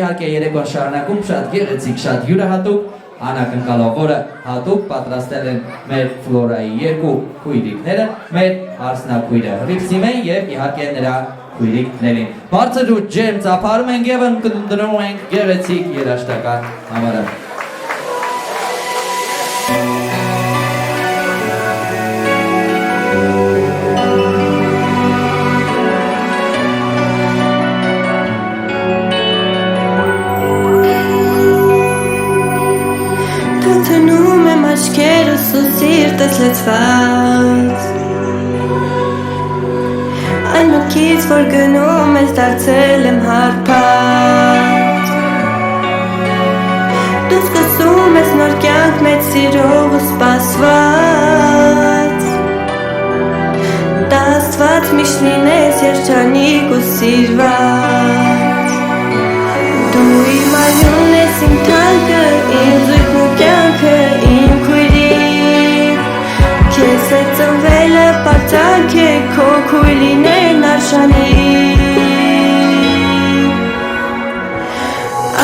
Իհարկե երեկոն շարունակում շատ գեղեցիկ, շատ յուրահատուկ, անակնկալող օրը հատուկ պատրաստել են մեր Ֆլորայի երկու քույրիկները, մեր հարսնաքույրը Հռիփսիմեն եւ իհարկե նրա քույրիկներին։ Բարձր ու ջերմ ծափարում ենք եւ ընկնում ենք գեղեցիկ երաժշտական համարը։ Աչքերս ու սիրտս լցված Այն մտքից, որ գնում ես դարձել եմ հարբած Դու սկսում ես նոր կյանք մեծ սիրով ու սպասված Դա Աստված միշտ լինես երջանիկ ու սիրված Դու իմ այունն ես իմ թանկը, իմ զույգն ու կյանքը, իմ քույրիկ Քեզ հետ ծնվել է պարտանք է, քո քույր լինելն արժանիք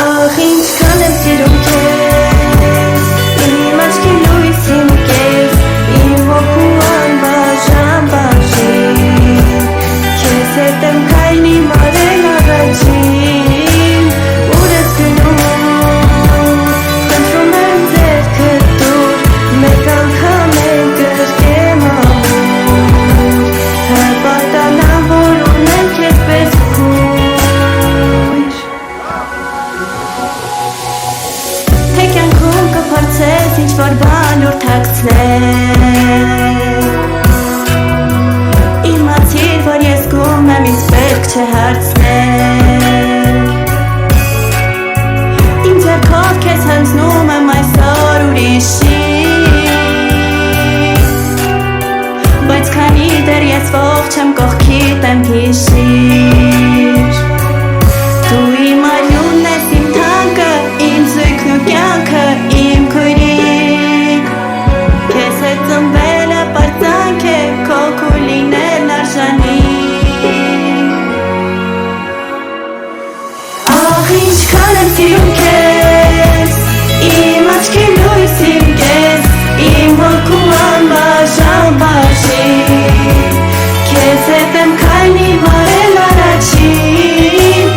Ախ ինչքան եմ սիրում քեզ, իմ աչքի լույս իմ կես, իմ հոգու անբաժան բաժին Քեզ հետ եմ քայլի մարել առաջին, ուր ես գնում Ինչ-որ բան ուր թաքցնել Իմացիր, որ ես գում եմ, ինձ պետք չէ հարցնել Իմ ձեռքով քեզ հանձնում եմ այսօր ուրիշին Բայց քանի դեռ ես ողջ եմ կողքիդ եմ հիշիր Դու իմ այունն ես իմ թանկը, իմ զույգն ու կյանքը, իմ քույրիկ Քեզ հետ ծնվել է պարտանք է, քո քույր լինելն արժանիք Ախ ինչքան եմ սիրում քեզ, իմ աչքի լույս իմ կես, իմ հոգու անբաժան բաժին Քեզ հետ եմ քայլի մարել առաջին,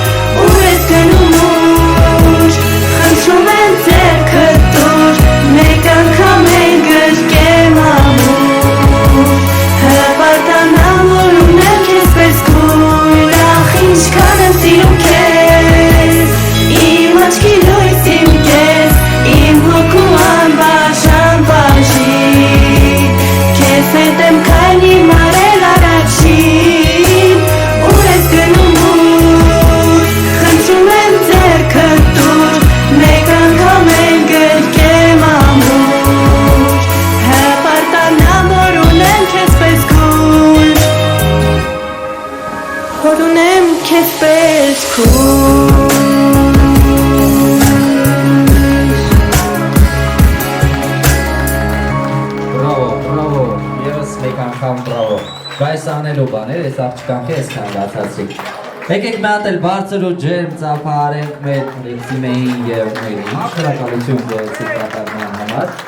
ուր ես գնում ուր, խնդրում եմ ձեռքդ տուր, մեկ անգամ էլ գրկեմ ամուր Հպարտանամ, որ ունեմ քեզ պես քույր, ախ ինչքան եմ սիրում քեզ Իմ աչքի լույս իմ կես, իմ հոգու անբաժան բաժին Քեզ հետ եմ քայլի մարել առաջին, ուր ես գնում ուր, խնդրում եմ ձեռքդ տուր, մեկ անգամ էլ գրկեմ ամուր Հպարտանամ, որ ունեմ քեզ պես քույր Որ ունեմ քեզ պես քույր Բրավո, եվս մեկ անգամ բրավո Գայս անելու բաներ, ես աղջկան քեզ կան լացացի Եկեք մի հատ էլ բարձր ու ջերմ ծափահարենք մեր Հռիփսիմեին և մերին Շնորհակալություն գեղեցիկ կատարման համար